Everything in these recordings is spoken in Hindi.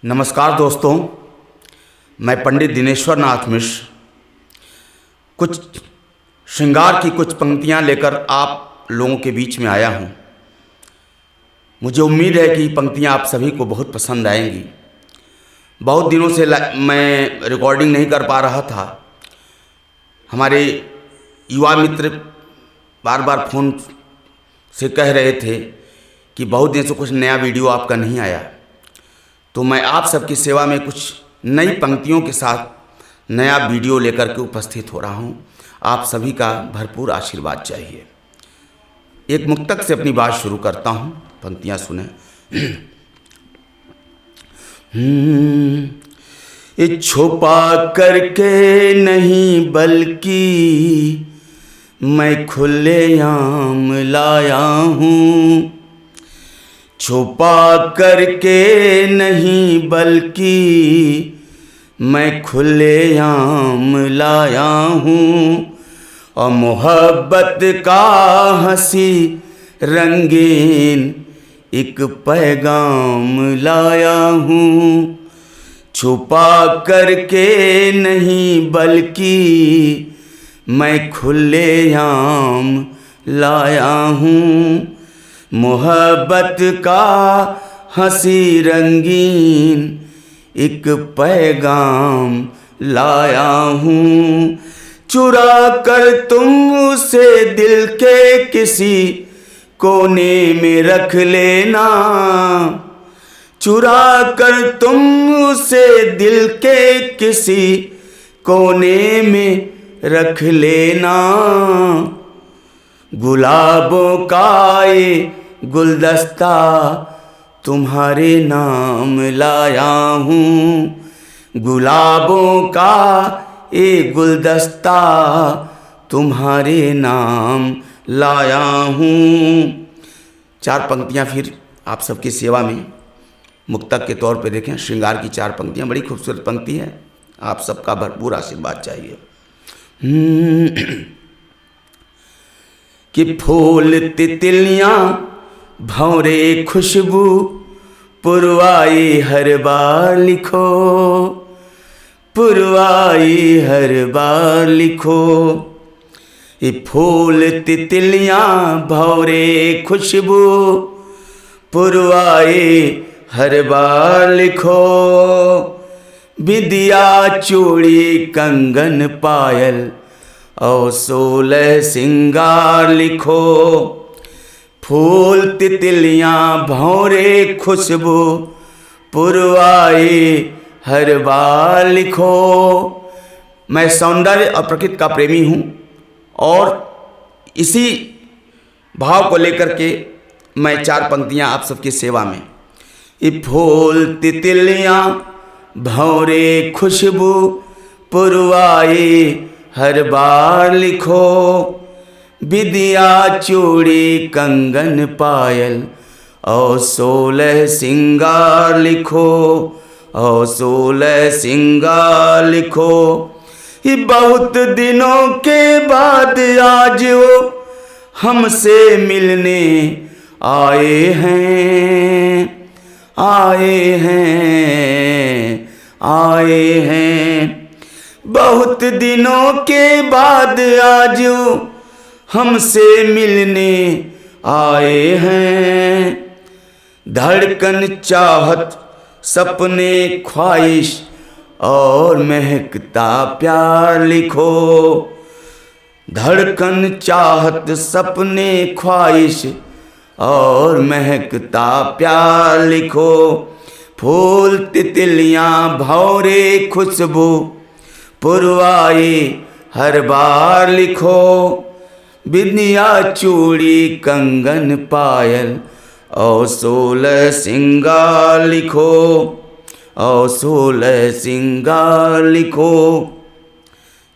नमस्कार दोस्तों, मैं पंडित दिनेश्वर नाथ मिश्र कुछ श्रृंगार की कुछ पंक्तियां लेकर आप लोगों के बीच में आया हूं। मुझे उम्मीद है कि पंक्तियां आप सभी को बहुत पसंद आएंगी। बहुत दिनों से मैं रिकॉर्डिंग नहीं कर पा रहा था। हमारे युवा मित्र बार बार फ़ोन से कह रहे थे कि बहुत दिन से कुछ नया वीडियो आपका नहीं आया, तो मैं आप सबकी सेवा में कुछ नई पंक्तियों के साथ नया वीडियो लेकर के उपस्थित हो रहा हूं। आप सभी का भरपूर आशीर्वाद चाहिए। एक मुक्तक से अपनी बात शुरू करता हूं, पंक्तियां सुने। ये छुपा करके नहीं बल्कि मैं खुलेआम लाया हूँ। छुपा करके नहीं बल्कि मैं खुलेआम लाया हूँ, और मोहब्बत का हंसी रंगीन एक पैगाम लाया हूँ। छुपा करके नहीं बल्कि मैं खुलेआम लाया हूँ, मोहब्बत का हंसी रंगीन एक पैगाम लाया हूँ। चुरा कर तुम उसे दिल के किसी कोने में रख लेना, चुरा कर तुम उसे दिल के किसी कोने में रख लेना। गुलाबों का ये गुलदस्ता तुम्हारे नाम लाया हूँ, गुलाबों का ये गुलदस्ता तुम्हारे नाम लाया हूँ। चार पंक्तियाँ फिर आप सबकी सेवा में मुक्तक के तौर पे देखें। श्रृंगार की चार पंक्तियाँ, बड़ी खूबसूरत पंक्ति है। आप सबका भरपूर आशीर्वाद चाहिए। कि फूल तितलियाँ भंवरे खुशबू पुरवाई हर बार लिखो, पुरवाई हर बार लिखो। ये फूल तितलियाँ भंवरे खुशबू पुरवाई हर बार लिखो। बिंदिया चूड़ी कंगन पायल और 16 सिंगार लिखो। फूल तितलियाँ भंवरे खुशबू पुरवाई हर बार लिखो। मैं सौंदर्य और प्रकृति का प्रेमी हूँ, और इसी भाव को लेकर के मैं चार पंक्तियाँ आप सबकी सेवा में। ये फूल तितलियाँ भंवरे खुशबू पुरवाई हर बार लिखो। बिंदिया चूड़ी कंगन पायल और 16 सिंगार लिखो, और 16 सिंगार लिखो। ये बहुत दिनों के बाद आज वो हमसे मिलने आए हैं, आए हैं, आए हैं। बहुत दिनों के बाद आज हमसे मिलने आए हैं। धड़कन चाहत सपने ख्वाहिश और महकता प्यार लिखो। धड़कन चाहत सपने ख्वाहिश और महकता प्यार लिखो। फूल तितलियाँ भंवरे खुशबू पुरवाई हर बार लिखो। बिंदिया चूड़ी कंगन पायल और 16 सिंगार लिखो, और 16 सिंगार लिखो।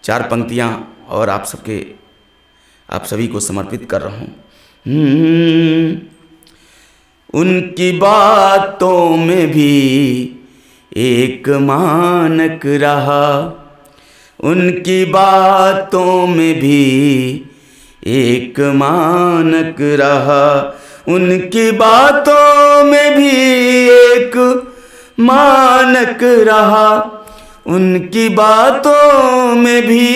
चार पंक्तियाँ और आप सभी को समर्पित कर रहा हूँ। उनकी बातों में भी एक मानक रहा, उनकी बातों में भी एक मानक रहा। उनकी बातों में भी एक मानक रहा, उनकी बातों में भी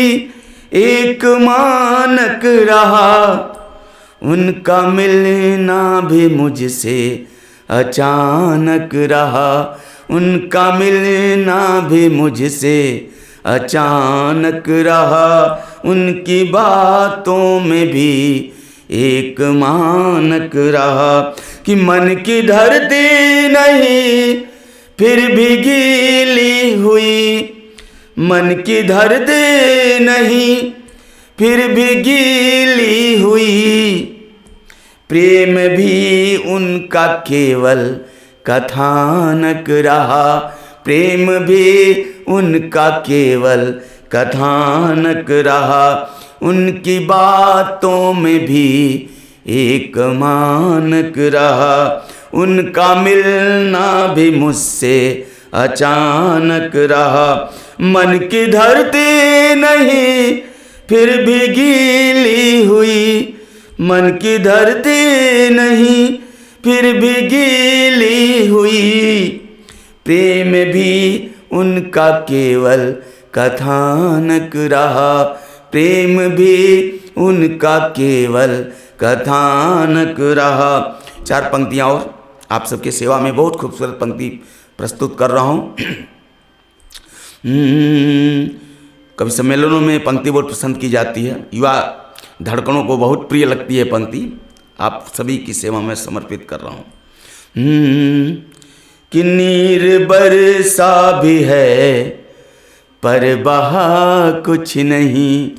एक मानक रहा। उनका मिलना भी मुझसे अचानक रहा, उनका मिलना भी मुझसे अचानक रहा। उनकी बातों में भी एक मानक रहा कि मन की धरती नहीं फिर भी गीली हुई, मन की धरती नहीं फिर भी गीली हुई। प्रेम भी उनका केवल कथानक रहा, प्रेम भी उनका केवल कथानक रहा। उनकी बातों में भी एक मानक रहा, उनका मिलना भी मुझसे अचानक रहा। मन की धरती नहीं फिर भी गीली हुई, मन की धरती नहीं फिर भी गीली हुई। प्रेम भी उनका केवल कथानक रहा, प्रेम भी उनका केवल कथानक रहा। 4 पंक्तियाँ और आप सबके सेवा में बहुत खूबसूरत पंक्ति प्रस्तुत कर रहा हूँ। कवि सम्मेलनों में पंक्ति बहुत पसंद की जाती है, युवा धड़कनों को बहुत प्रिय लगती है पंक्ति, आप सभी की सेवा में समर्पित कर रहा हूँ। कि नीर बरसा भी है पर बहा कुछ नहीं,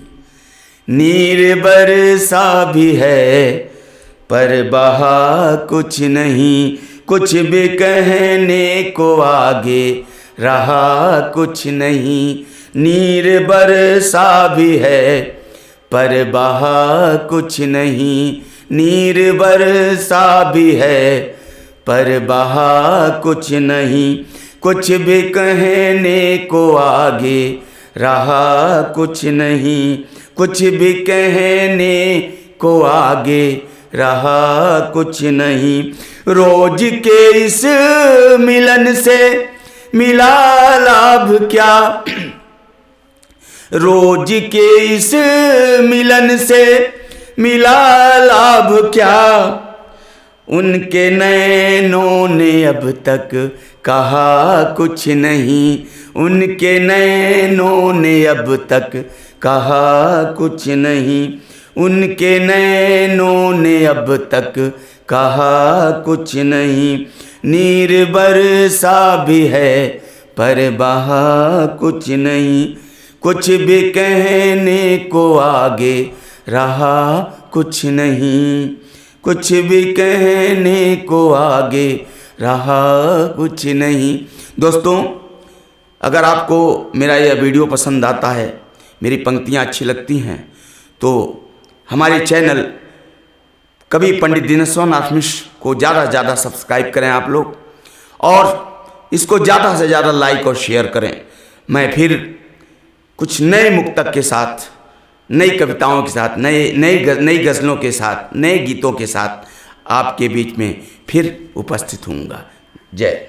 नीर बरसा भी है पर बहा कुछ नहीं। कुछ भी कहने को आगे रहा कुछ नहीं, नीर बरसा भी है पर बहा कुछ नहीं, नीर बरसा भी है पर बहा कुछ नहीं। कुछ भी कहने को आगे रहा कुछ नहीं, कुछ भी कहने को आगे रहा कुछ नहीं। रोज के इस मिलन से मिला लाभ क्या, रोज के इस मिलन से मिला लाभ क्या। उनके नैनों ने अब तक कहा कुछ नहीं, उनके नैनों ने अब तक कहा कुछ नहीं, उनके नैनों ने अब तक कहा कुछ नहीं। नीर बरसा भी है पर बहा कुछ नहीं, कुछ भी कहने को आगे रहा कुछ नहीं, कुछ भी कहने को आगे रहा कुछ नहीं। दोस्तों, अगर आपको मेरा यह वीडियो पसंद आता है, मेरी पंक्तियाँ अच्छी लगती हैं, तो हमारे चैनल कवि पंडित दिनेश्वर नाथ मिश्र को ज़्यादा से ज़्यादा सब्सक्राइब करें आप लोग, और इसको ज़्यादा से ज़्यादा लाइक और शेयर करें। मैं फिर कुछ नए मुक्तक के साथ, नई कविताओं के साथ, नई गज़लों के साथ, नए गीतों के साथ आपके बीच में फिर उपस्थित होऊंगा। जय।